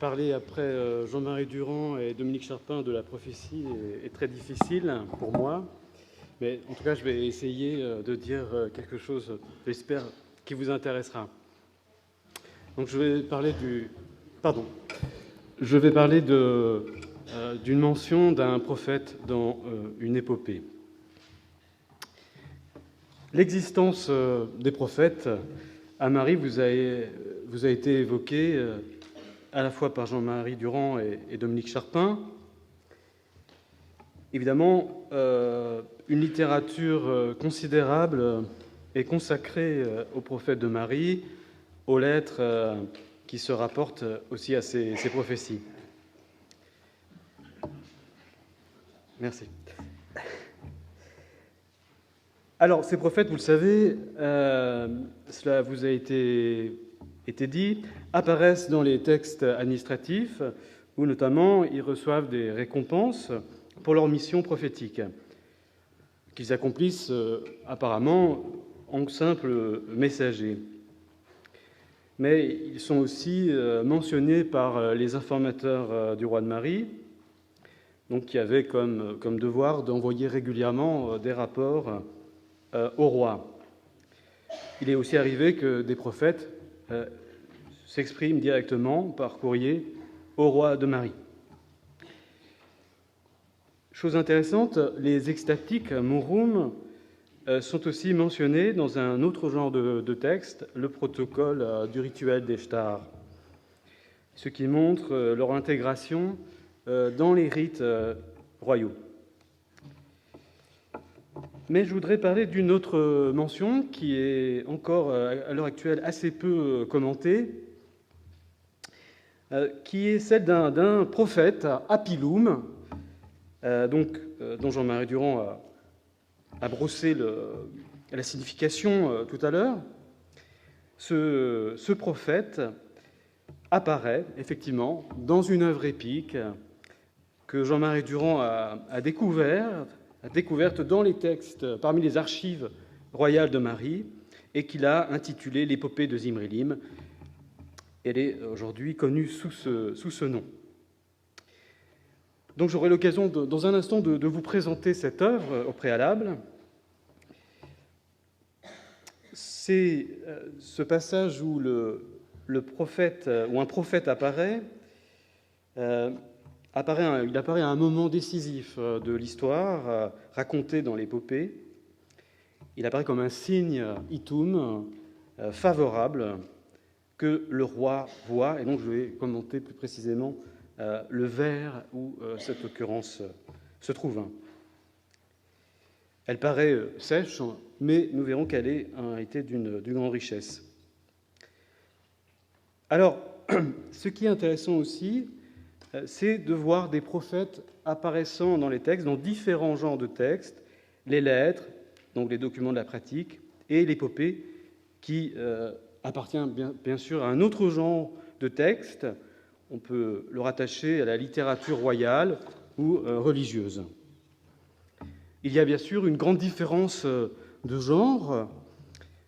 Parler après Jean-Marie Durand et Dominique Charpin de la prophétie est très difficile pour moi. Mais en tout cas, je vais essayer de dire quelque chose, j'espère, qui vous intéressera. Donc je vais parler d'une mention d'un prophète dans une épopée. L'existence des prophètes à Marie vous a été évoquée à la fois par Jean-Marie Durand et Dominique Charpin. Évidemment, une littérature considérable est consacrée aux prophètes de Marie, aux lettres qui se rapportent aussi à ces prophéties. Merci. Alors, ces prophètes, vous le savez, cela vous a été dit, apparaissent dans les textes administratifs où notamment ils reçoivent des récompenses pour leur mission prophétique, qu'ils accomplissent apparemment en simples messagers. Mais ils sont aussi mentionnés par les informateurs du roi de Marie, donc qui avaient comme devoir d'envoyer régulièrement des rapports au roi. Il est aussi arrivé que des prophètes s'expriment directement par courrier au roi de Marie. Chose intéressante, les extatiques morum sont aussi mentionnés dans un autre genre de texte, le protocole du rituel d'Eshtar, ce qui montre leur intégration dans les rites royaux. Mais je voudrais parler d'une autre mention qui est encore à l'heure actuelle assez peu commentée, qui est celle d'un prophète, Apilum, dont Jean-Marie Durand a brossé la signification tout à l'heure. Ce prophète apparaît effectivement dans une œuvre épique que Jean-Marie Durand a découverte dans les textes, parmi les archives royales de Marie, et qu'il a intitulée l'épopée de Zimrilim. Elle est aujourd'hui connue sous ce nom. Donc j'aurai l'occasion dans un instant de vous présenter cette œuvre au préalable. C'est ce passage où le prophète, où un prophète apparaît. Il apparaît à un moment décisif de l'histoire racontée dans l'épopée. Il apparaît comme un signe itum favorable que le roi voit, et donc je vais commenter plus précisément le vers où cette occurrence se trouve. Elle paraît sèche, mais nous verrons qu'elle a été d'une grande richesse. Alors, ce qui est intéressant aussi, c'est de voir des prophètes apparaissant dans les textes, dans différents genres de textes, les lettres, donc les documents de la pratique, et l'épopée, qui appartient bien sûr à un autre genre de texte. On peut le rattacher à la littérature royale ou religieuse. Il y a bien sûr une grande différence de genre.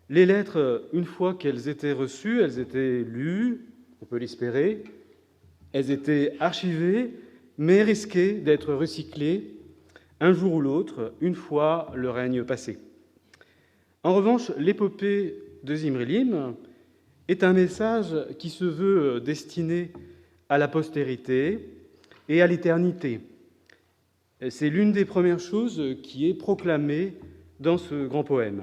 Les lettres, une fois qu'elles étaient reçues, elles étaient lues, on peut l'espérer, elles étaient archivées, mais risquaient d'être recyclées un jour ou l'autre, une fois le règne passé. En revanche, l'épopée de Zimrilim est un message qui se veut destiné à la postérité et à l'éternité. C'est l'une des premières choses qui est proclamée dans ce grand poème.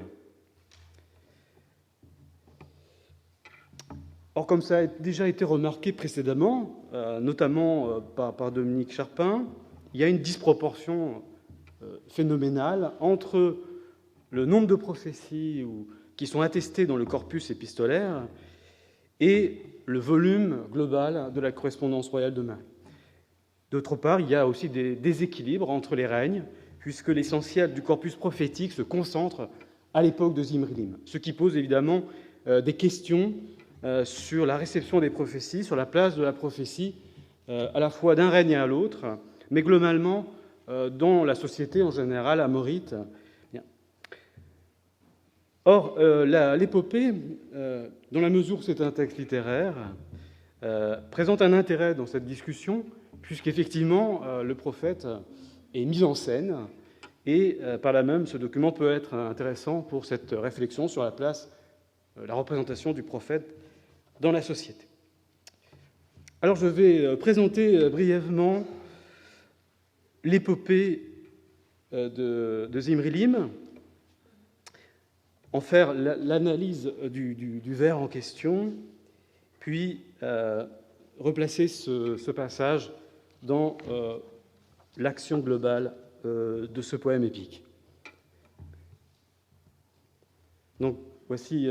Or, comme ça a déjà été remarqué précédemment, notamment par Dominique Charpin, il y a une disproportion phénoménale entre le nombre de prophéties qui sont attestées dans le corpus épistolaire et le volume global de la correspondance royale de Marie. D'autre part, il y a aussi des déséquilibres entre les règnes, puisque l'essentiel du corpus prophétique se concentre à l'époque de Zimrilim, ce qui pose évidemment des questions sur la réception des prophéties, sur la place de la prophétie, à la fois d'un règne à l'autre, mais globalement dans la société en général amorite. Or, l'épopée, dans la mesure où c'est un texte littéraire, présente un intérêt dans cette discussion, puisqu'effectivement, le prophète est mis en scène, et par là même, ce document peut être intéressant pour cette réflexion sur la place, la représentation du prophète dans la société. Alors, je vais présenter brièvement l'épopée de Zimri Lim, en faire l'analyse du vers en question, puis replacer ce passage dans l'action globale de ce poème épique. Donc, voici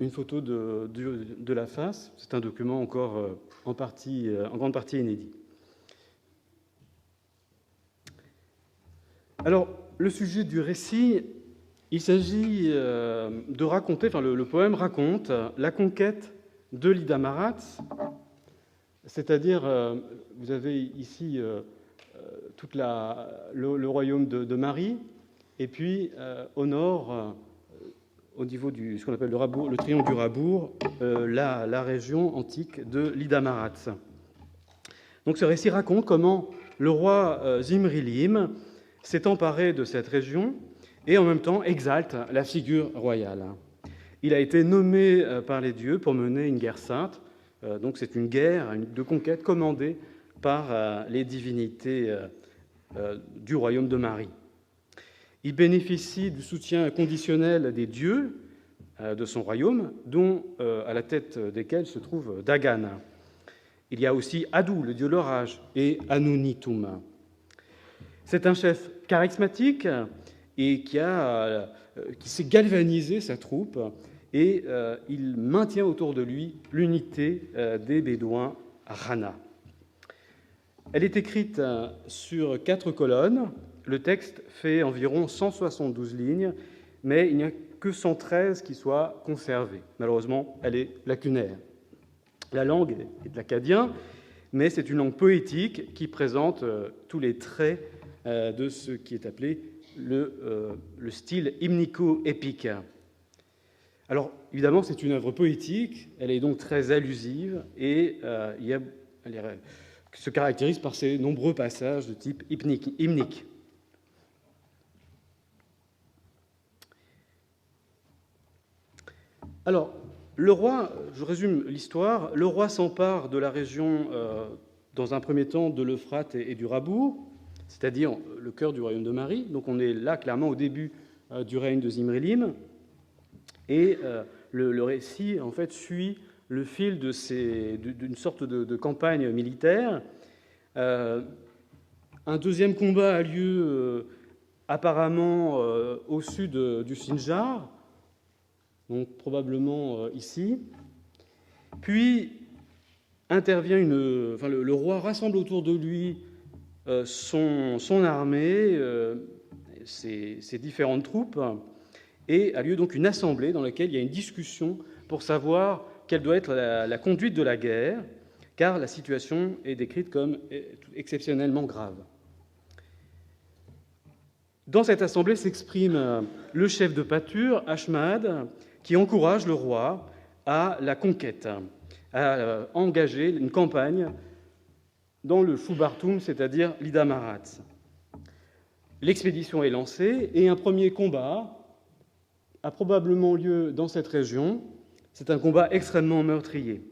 une photo de la face. C'est un document encore en grande partie inédit. Alors, le sujet du récit, il s'agit de raconter, le poème raconte la conquête de l'Ida Maratz, c'est-à-dire, vous avez ici tout le royaume de Mari, et puis au nord, au niveau ce qu'on appelle le triangle du Rabour, la région antique de l'Ida Maratz. Donc ce récit raconte comment le roi Zimri Lim s'est emparé de cette région et en même temps exalte la figure royale. Il a été nommé par les dieux pour mener une guerre sainte. Donc c'est une guerre de conquête commandée par les divinités du royaume de Mari. Il bénéficie du soutien inconditionnel des dieux de son royaume, dont à la tête desquels se trouve Dagan. Il y a aussi Adou, le dieu de l'orage, et Anunitum. C'est un chef charismatique et qui s'est galvanisé sa troupe, et il maintient autour de lui l'unité des Bédouins Rana. Elle est écrite sur 4 colonnes. Le texte fait environ 172 lignes, mais il n'y a que 113 qui soient conservées. Malheureusement, elle est lacunaire. La langue est de l'akkadien, mais c'est une langue poétique qui présente tous les traits de ce qui est appelé le style hymnico-épique. Alors, évidemment, c'est une œuvre poétique, elle est donc très allusive, et elle se caractérise par ses nombreux passages de type hymnique. Alors, le roi, je résume l'histoire, le roi s'empare de la région, dans un premier temps, de l'Euphrate et du Rabour, c'est-à-dire le cœur du royaume de Mari. Donc on est là clairement au début du règne de Zimri Lim, et le récit en fait suit le fil d'une sorte de campagne militaire. Un deuxième combat a lieu apparemment au sud du Sinjar, donc probablement ici. Puis intervient le roi rassemble autour de lui son armée, ses différentes troupes, et a lieu donc une assemblée dans laquelle il y a une discussion pour savoir quelle doit être la conduite de la guerre, car la situation est décrite comme exceptionnellement grave. Dans cette assemblée s'exprime le chef de pâture, Ahmad, qui encourage le roi à la conquête, à engager une campagne dans le Choubartoum, c'est-à-dire l'Ida Maratz. L'expédition est lancée et un premier combat a probablement lieu dans cette région. C'est un combat extrêmement meurtrier.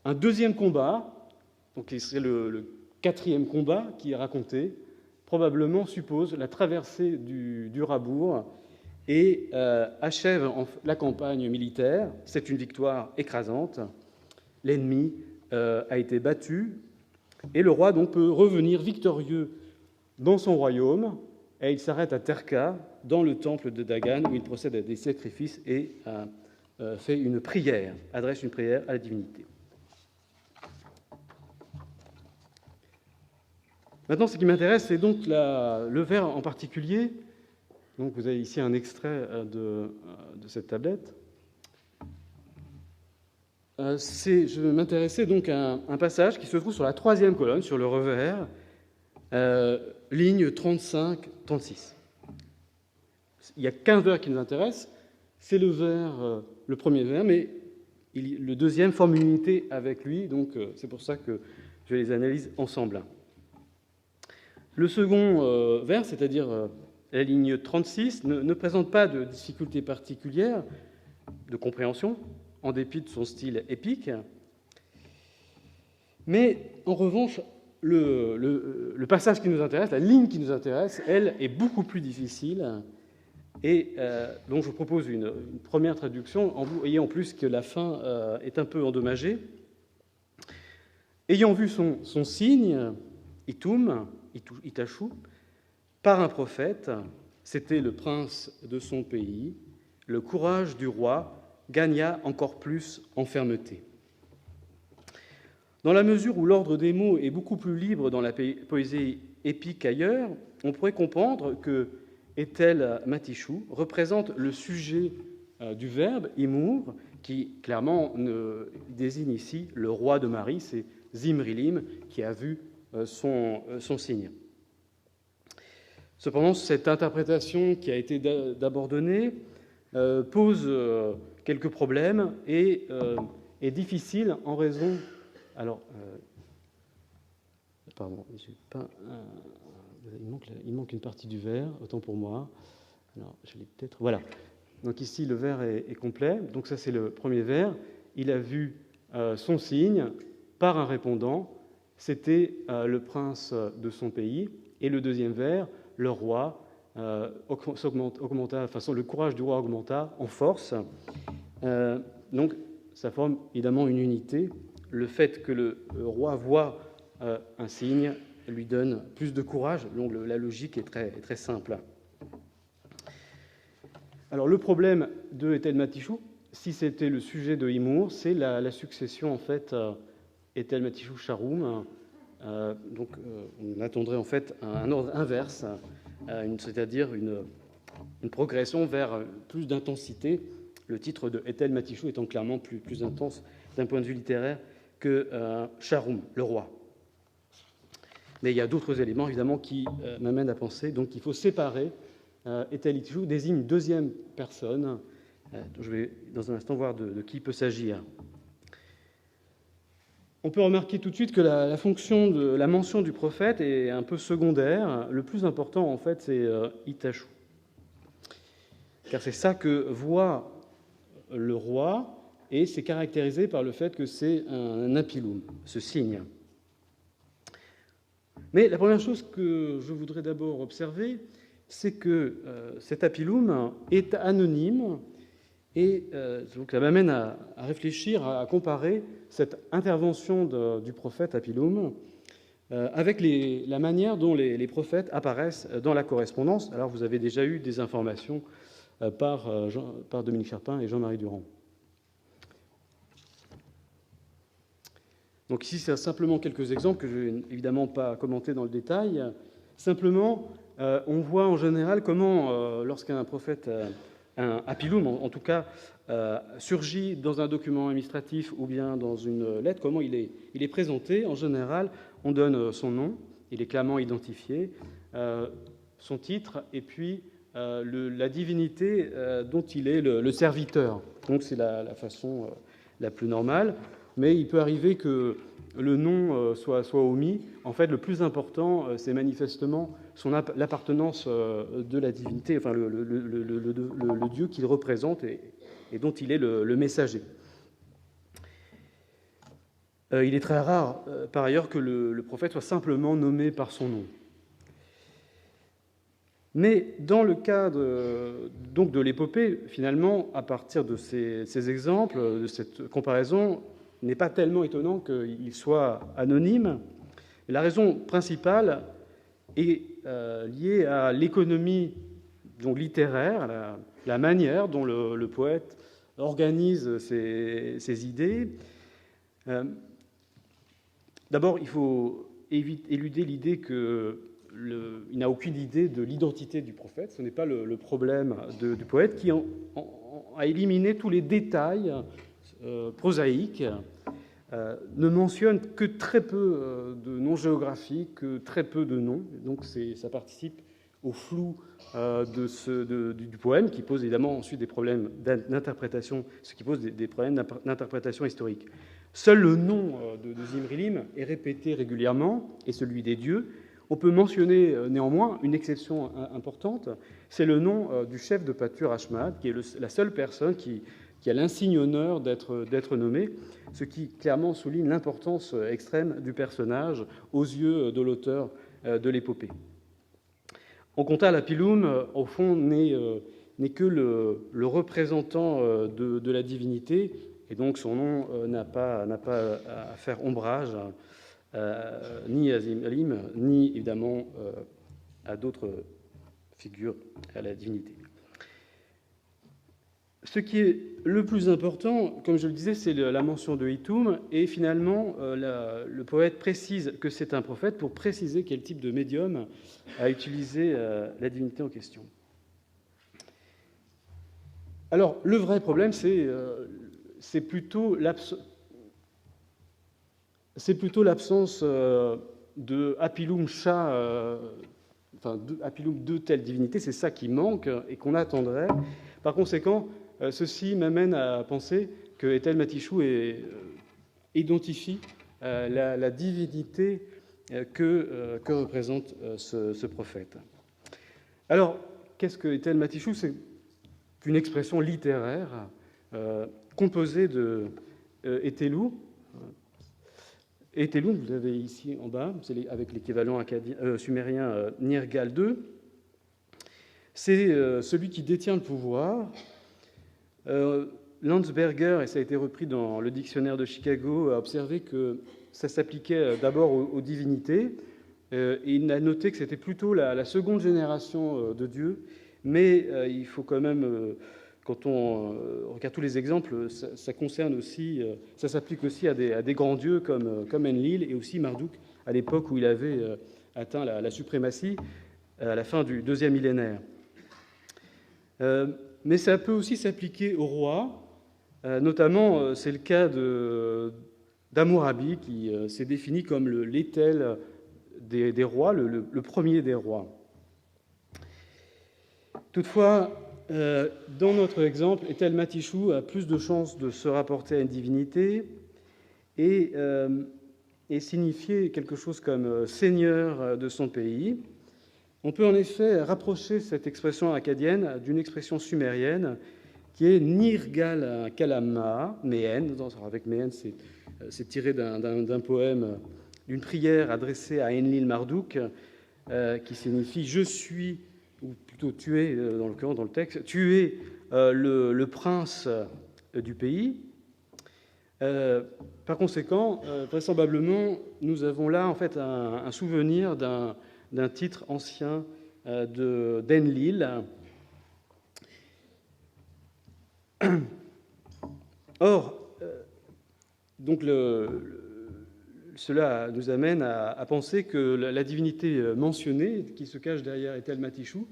Un deuxième combat, donc qui serait le 4e combat qui est raconté, probablement suppose la traversée du Rabour et achève la campagne militaire. C'est une victoire écrasante. L'ennemi a été battu et le roi donc peut revenir victorieux dans son royaume, et il s'arrête à Terka, dans le temple de Dagan, où il procède à des sacrifices et fait une prière, adresse une prière à la divinité. Maintenant, ce qui m'intéresse, c'est donc le vers en particulier. Donc, vous avez ici un extrait de cette tablette. Je vais m'intéresser donc à un passage qui se trouve sur la 3e colonne, sur le revers, ligne 35-36. Il n'y a qu'un vers qui nous intéresse, c'est le premier vers, mais le deuxième forme une unité avec lui, donc c'est pour ça que je les analyse ensemble. Le second vers, c'est-à-dire la ligne 36, ne présente pas de difficultés particulières de compréhension, en dépit de son style épique. Mais en revanche, le passage qui nous intéresse, la ligne qui nous intéresse, elle, est beaucoup plus difficile. Et donc je vous propose une première traduction, en vous voyant en plus que la fin est un peu endommagée. Ayant vu son signe, Itashu, par un prophète, c'était le prince de son pays, le courage du roi gagna encore plus en fermeté. Dans la mesure où l'ordre des mots est beaucoup plus libre dans la poésie épique qu'ailleurs, on pourrait comprendre que Ethel Matishu représente le sujet du verbe Imur, qui clairement désigne ici le roi de Marie, c'est Zimrilim qui a vu son signe. Cependant, cette interprétation qui a été d'abord donnée pose quelques problèmes et est difficile en raison... Alors, pardon, il manque une partie du vers, autant pour moi. Alors, je l'ai peut-être... Voilà. Donc ici, le vers est complet. Donc ça, c'est le premier vers. Il a vu son signe par un répondant. C'était le prince de son pays. Et le deuxième vers, le roi augmenta, enfin, le courage du roi augmenta en force. Donc, ça forme évidemment une unité. Le fait que le roi voit un signe lui donne plus de courage. Donc, la logique est très simple. Alors, le problème de Ethel Matishu, si c'était le sujet de Imur, c'est la succession, en fait, Ethel Matishu Sharum. Donc, on attendrait, en fait, un ordre inverse, c'est-à-dire une progression vers plus d'intensité. Le titre de Ethel Matishu étant clairement plus intense d'un point de vue littéraire que Sharum, le roi. Mais il y a d'autres éléments, évidemment, qui m'amènent à penser donc qu'il faut séparer Ethel Matishu désigne une deuxième personne. Je vais dans un instant voir de qui il peut s'agir. On peut remarquer tout de suite que la fonction de la mention du prophète est un peu secondaire. Le plus important, en fait, c'est Itashu. Car c'est ça que voit le roi, et c'est caractérisé par le fait que c'est un apilum, ce signe. Mais la première chose que je voudrais d'abord observer, c'est que cet apilum est anonyme, et donc ça m'amène à réfléchir, à comparer cette intervention du prophète apilum avec la manière dont les prophètes apparaissent dans la correspondance. Alors vous avez déjà eu des informations par Dominique Charpin et Jean-Marie Durand. Donc ici, c'est simplement quelques exemples que je ne vais évidemment pas commenter dans le détail. Simplement, on voit en général comment, lorsqu'un prophète, un apilum en tout cas, surgit dans un document administratif ou bien dans une lettre, comment il est présenté. En général, on donne son nom, il est clairement identifié, son titre, et puis la divinité dont il est le serviteur. Donc c'est la façon la plus normale. Mais il peut arriver que le nom soit omis. En fait, le plus important, c'est manifestement l'appartenance de la divinité, enfin le Dieu qu'il représente et dont il est le messager. Il est très rare, par ailleurs, que le prophète soit simplement nommé par son nom. Mais dans le cas de l'épopée, finalement, à partir de ces exemples, de cette comparaison, n'est pas tellement étonnant qu'il soit anonyme. La raison principale est liée à l'économie littéraire, la manière dont le poète organise ses idées. D'abord, il faut éluder l'idée qu'il n'a aucune idée de l'identité du prophète. Ce n'est pas le problème du poète qui a éliminé tous les détails prosaïque, ne mentionne que très peu de noms géographiques, très peu de noms. Donc ça participe au flou du poème, qui pose évidemment ensuite des problèmes d'interprétation, ce qui pose des problèmes d'interprétation historique. Seul le nom de Zimrilim est répété régulièrement, et celui des dieux. On peut mentionner néanmoins une exception importante, c'est le nom du chef de pâture Ashmad, qui est la seule personne qui a l'insigne honneur d'être nommé, ce qui clairement souligne l'importance extrême du personnage aux yeux de l'auteur de l'épopée. Oncontar Lapilum, au fond, n'est que le représentant de la divinité, et donc son nom n'a pas à faire ombrage ni à Zimrilim, ni évidemment à d'autres figures à la divinité. Ce qui est le plus important, comme je le disais, c'est la mention de Hitum, et finalement, le poète précise que c'est un prophète pour préciser quel type de médium a utilisé la divinité en question. Alors, le vrai problème, c'est plutôt l'absence de Apilum Shah, Apilum de telle divinité, c'est ça qui manque et qu'on attendrait. Par conséquent, ceci m'amène à penser que Ethel Matishou identifie la divinité que représente ce prophète. Alors, qu'est-ce que Ethel Matishou ? C'est une expression littéraire composée de Etelou. Etelou, vous l'avez ici en bas, c'est avec l'équivalent sumérien Nirgal II. C'est celui qui détient le pouvoir. Landsberger, et ça a été repris dans le dictionnaire de Chicago, a observé que ça s'appliquait d'abord aux divinités, et il a noté que c'était plutôt la seconde génération de Dieu, mais il faut quand même, quand on regarde tous les exemples, ça concerne aussi, ça s'applique aussi à des grands dieux comme Enlil et aussi Marduk, à l'époque où il avait atteint la suprématie à la fin du deuxième millénaire. Mais ça peut aussi s'appliquer aux rois, notamment c'est le cas d'Hammurabi qui s'est défini comme l'étel des rois, le premier des rois. Toutefois, dans notre exemple, Ethel Matishou a plus de chances de se rapporter à une divinité et signifier quelque chose comme seigneur de son pays. On peut en effet rapprocher cette expression akkadienne d'une expression sumérienne qui est Nirgal Kalama, Mehen. Avec Mehen, c'est tiré d'un poème, d'une prière adressée à Enlil Marduk, qui signifie « je suis », ou plutôt « tu es », dans le texte, « tu es le prince du pays ». Par conséquent, vraisemblablement, nous avons là en fait un souvenir d'un titre ancien d'Enlil. Or, donc cela nous amène à penser que la divinité mentionnée, qui se cache derrière Ethel Matishou,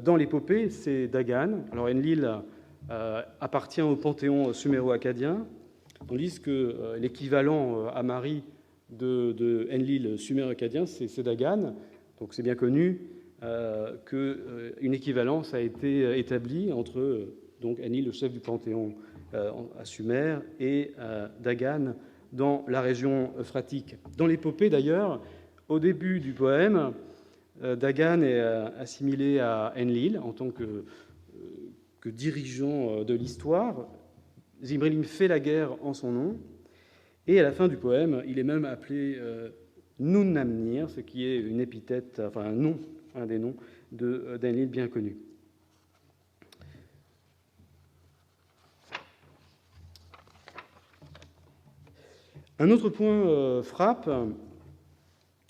dans l'épopée, c'est Dagan. Alors Enlil appartient au panthéon suméro-akkadien, tandis que l'équivalent à Marie de Enlil suméro-akkadien, c'est Dagan. Donc c'est bien connu qu'une équivalence a été établie entre donc Enlil, le chef du panthéon à Sumer, et Dagan dans la région euphrastique. Dans l'épopée d'ailleurs, au début du poème, Dagan est assimilé à Enlil en tant que dirigeant de l'histoire. Zimrilim fait la guerre en son nom, et à la fin du poème, il est même appelé Nunnamnir, ce qui est une épithète, enfin un des noms d'Enlil bien connu. Un autre point frappe,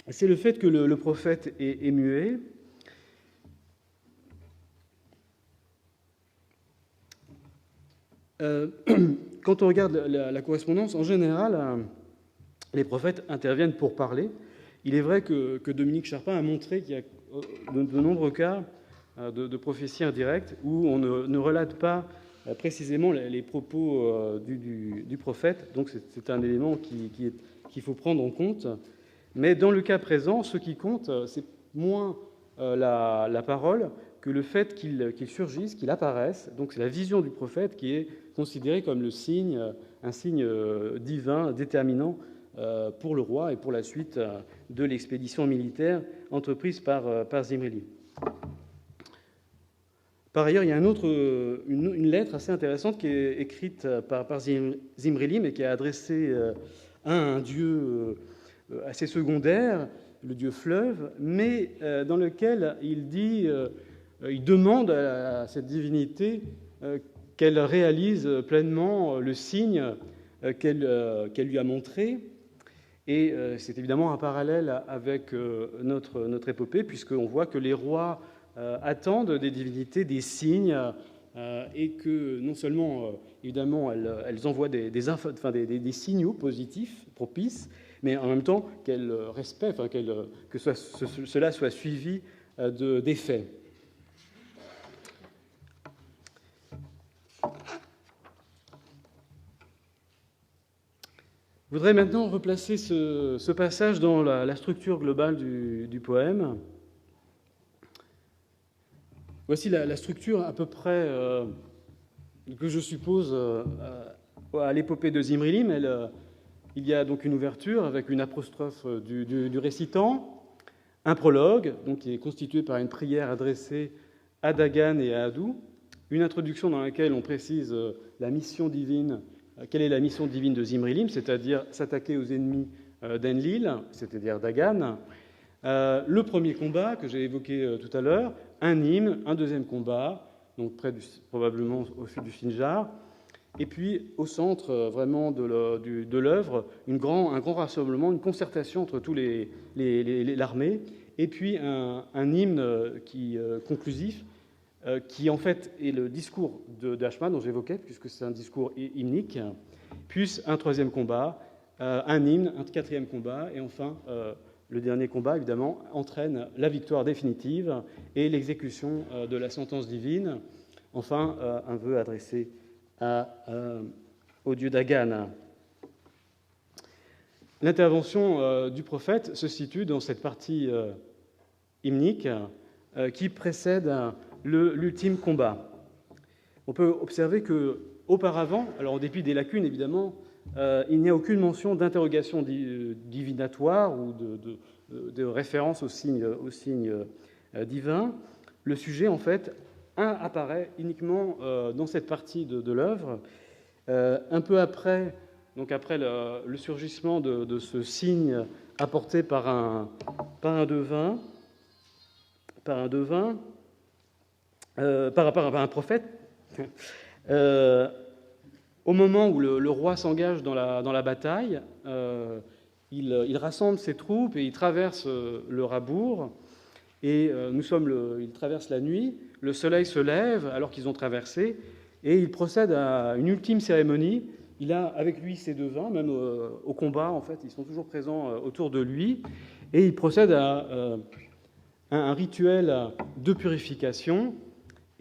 c'est le fait que le prophète est muet. Quand on regarde la correspondance, en général, les prophètes interviennent pour parler. Il est vrai que Dominique Charpin a montré qu'il y a de nombreux cas de prophétie indirecte où on ne relate pas précisément les propos du prophète. Donc c'est un élément qu'il faut prendre en compte. Mais dans le cas présent, ce qui compte, c'est moins la parole que le fait qu'il surgisse, qu'il apparaisse. Donc c'est la vision du prophète qui est considérée comme un signe divin déterminant pour le roi et pour la suite de l'expédition militaire entreprise par Zimri-Lim. Par ailleurs, il y a une lettre assez intéressante qui est écrite par Zimri-Lim et qui est adressée à un dieu assez secondaire, le dieu fleuve, mais dans lequel il demande à cette divinité qu'elle réalise pleinement le signe qu'elle lui a montré. Et c'est évidemment un parallèle avec notre épopée, puisqu'on voit que les rois attendent des divinités des signes et que non seulement, évidemment, elles envoient des signaux positifs, propices, mais en même temps qu'elles respectent, que cela soit suivi d'effets. Je voudrais maintenant replacer ce passage dans la structure globale du poème. Voici la structure à peu près que je suppose à l'épopée de Zimri-Lim. Il y a donc une ouverture avec une apostrophe du récitant, un prologue donc, qui est constitué par une prière adressée à Dagan et à Adu, une introduction dans laquelle on précise la mission divine. Quelle est la mission divine de Zimri-Lim, c'est-à-dire s'attaquer aux ennemis d'Enlil, c'est-à-dire Dagan. Le premier combat que j'ai évoqué tout à l'heure, un hymne, un deuxième combat, donc probablement au sud du Sinjar, et puis au centre vraiment de l'œuvre, un grand rassemblement, une concertation entre tous l'armée, et puis un hymne conclusif, qui en fait est le discours d'Ashma dont j'évoquais, puisque c'est un discours hymnique, puis un troisième combat, un hymne, un quatrième combat, et enfin le dernier combat, évidemment, entraîne la victoire définitive et l'exécution de la sentence divine, enfin un vœu adressé au dieu Dagan. L'intervention du prophète se situe dans cette partie hymnique qui précède l'ultime combat. On peut observer qu'auparavant, alors en dépit des lacunes évidemment, il n'y a aucune mention d'interrogation divinatoire ou de référence au signe divin. Le sujet, en fait, apparaît uniquement dans cette partie de l'œuvre. Un peu après, donc après le surgissement de ce signe apporté par un devin, par un prophète, au moment où le roi s'engage dans la bataille, il rassemble ses troupes et il traverse le Rabour. Et il traverse la nuit, le soleil se lève alors qu'ils ont traversé, et il procède à une ultime cérémonie. Il a avec lui ses devins, même au combat, en fait, ils sont toujours présents autour de lui, et il procède à un rituel de purification,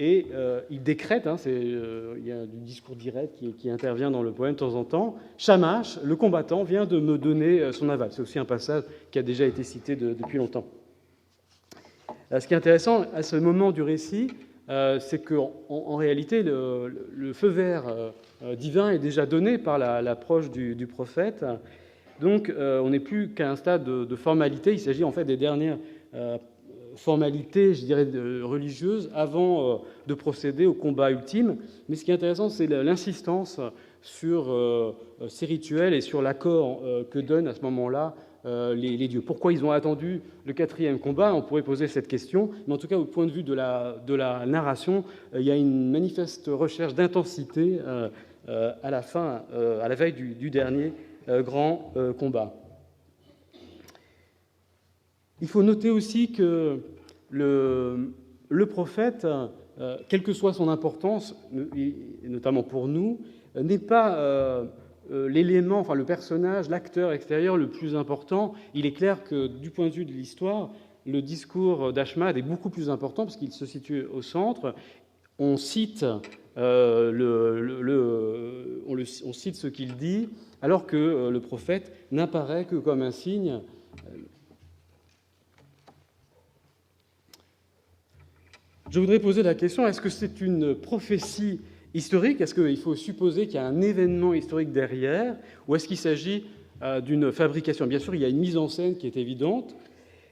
et il décrète, il y a du discours direct qui intervient dans le poème de temps en temps, « Shamash, le combattant, vient de me donner son aval ». C'est aussi un passage qui a déjà été cité depuis longtemps. Ce qui est intéressant à ce moment du récit, c'est qu'en réalité, le feu vert divin est déjà donné par l'approche du prophète. Donc, on n'est plus qu'à un stade de formalité. Il s'agit en fait des dernières formalités, je dirais, religieuses avant de procéder au combat ultime. Mais ce qui est intéressant, c'est l'insistance sur ces rituels et sur l'accord que donnent à ce moment-là les dieux. Pourquoi ils ont attendu le quatrième combat? On pourrait poser cette question, mais en tout cas, au point de vue de la narration, il y a une manifeste recherche d'intensité à la veille du dernier grand combat. Il faut noter aussi que le prophète, quelle que soit son importance, et notamment pour nous, n'est pas l'élément, enfin le personnage, l'acteur extérieur le plus important. Il est clair que du point de vue de l'histoire, le discours d'Ashmad est beaucoup plus important parce qu'il se situe au centre. On cite, on cite ce qu'il dit, alors que le prophète n'apparaît que comme un signe. je voudrais poser la question, est-ce que c'est une prophétie historique? Est-ce qu'il faut supposer qu'il y a un événement historique derrière? Ou est-ce qu'il s'agit d'une fabrication? Bien sûr, il y a une mise en scène qui est évidente,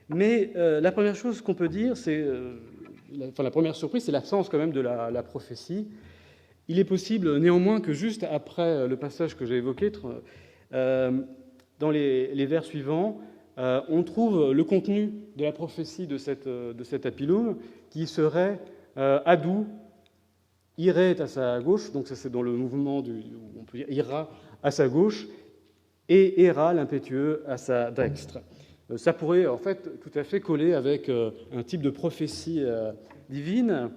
mais la première chose qu'on peut dire, c'est... la première surprise, c'est l'absence quand même de la prophétie. Il est possible néanmoins que juste après le passage que j'ai évoqué, dans les vers suivants, on trouve le contenu de la prophétie de cet Apilum, qui serait Adou irait à sa gauche, donc ça c'est dans le mouvement on peut dire ira à sa gauche, et Héra, l'impétueux, à sa dextre. Ça pourrait en fait tout à fait coller avec un type de prophétie divine.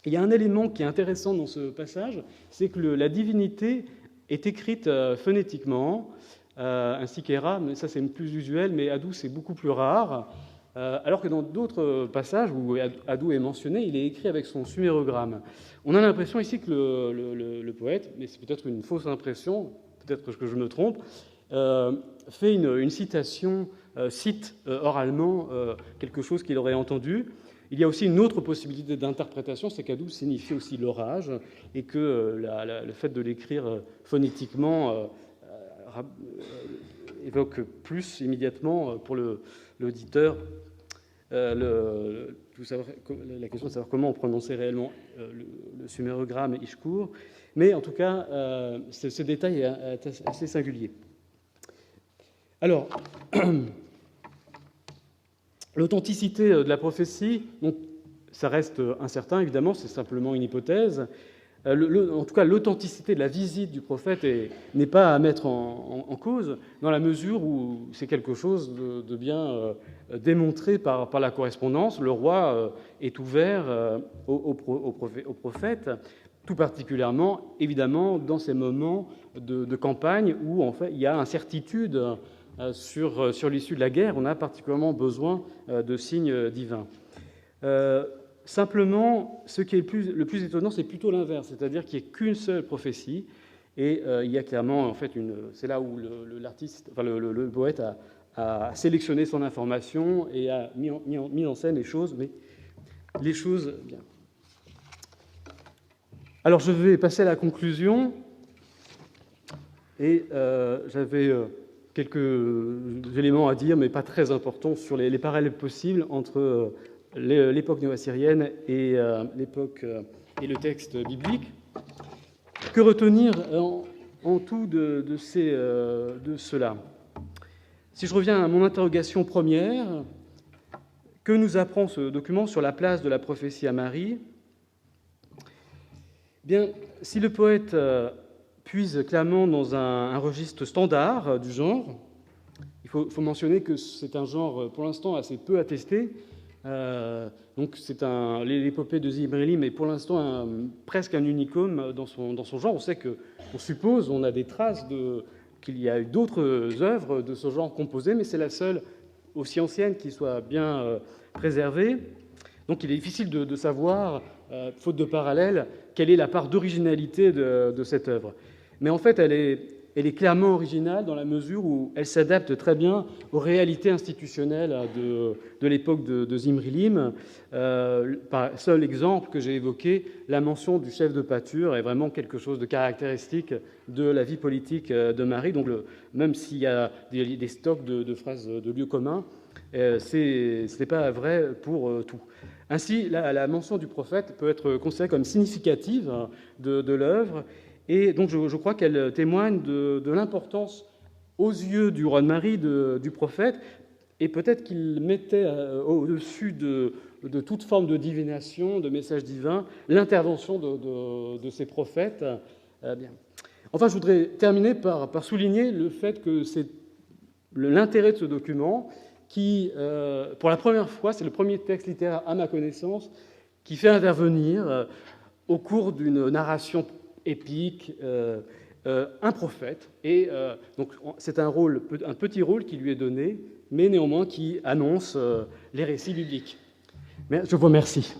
Il y a un élément qui est intéressant dans ce passage, c'est que la divinité est écrite phonétiquement, ainsi qu'Héra, mais ça c'est plus usuel, mais Adou c'est beaucoup plus rare, alors que dans d'autres passages où Adou est mentionné, il est écrit avec son sumérogramme. On a l'impression ici que le poète, mais c'est peut-être une fausse impression, peut-être que je me trompe, fait une citation, cite oralement quelque chose qu'il aurait entendu. Il y a aussi une autre possibilité d'interprétation, c'est qu'Adou signifie aussi l'orage, et que le fait de l'écrire phonétiquement évoque plus immédiatement pour l'auditeur la question de savoir comment on prononçait réellement le sumérogramme Ishkur. Mais en tout cas, ce détail est assez singulier. Alors, l'authenticité de la prophétie, donc, ça reste incertain, évidemment, c'est simplement une hypothèse. En tout cas, l'authenticité de la visite du prophète n'est pas à mettre en cause, dans la mesure où c'est quelque chose de bien démontré par la correspondance. Le roi est ouvert au prophète, tout particulièrement, évidemment, dans ces moments de campagne où, en fait, il y a incertitude sur l'issue de la guerre. On a particulièrement besoin de signes divins. Simplement, ce qui est le plus étonnant, c'est plutôt l'inverse, c'est-à-dire qu'il n'y ait qu'une seule prophétie, et il y a clairement, en fait, c'est là où l'artiste, enfin le poète a sélectionné son information et a mis en scène les choses, mais les choses bien. Alors, je vais passer à la conclusion, et j'avais quelques éléments à dire, mais pas très importants, sur les parallèles possibles entre l'époque néo-assyrienne et l'époque et le texte biblique. Que retenir en tout de cela? Si je reviens à mon interrogation première, que nous apprend ce document sur la place de la prophétie à Marie? Bien, si le poète puise clairement dans un registre standard du genre, il faut mentionner que c'est un genre pour l'instant assez peu attesté. Donc c'est l'épopée de Zimrilim est pour l'instant presque un unicum dans son genre. On suppose, on a des traces qu'il y a eu d'autres œuvres de ce genre composées, mais c'est la seule aussi ancienne qui soit bien préservée. Donc il est difficile de savoir, faute de parallèle, quelle est la part d'originalité de cette œuvre. Mais en fait, elle est clairement originale dans la mesure où elle s'adapte très bien aux réalités institutionnelles de l'époque de Zimrilim. Seul exemple que j'ai évoqué, la mention du chef de pâture est vraiment quelque chose de caractéristique de la vie politique de Marie. Donc, même s'il y a des stocks de phrases de lieux communs, ce n'est pas vrai pour tout. Ainsi, la mention du prophète peut être considérée comme significative de l'œuvre. Et donc, je crois qu'elle témoigne de l'importance, aux yeux du roi de Marie, du prophète, et peut-être qu'il mettait au-dessus de toute forme de divination, de message divin, l'intervention de ces prophètes. Bien. Enfin, je voudrais terminer par souligner le fait que c'est l'intérêt de ce document qui, pour la première fois, c'est le premier texte littéraire, à ma connaissance, qui fait intervenir, au cours d'une narration épique, un prophète, et donc c'est un petit rôle qui lui est donné, mais néanmoins qui annonce les récits bibliques. Mais je vous remercie.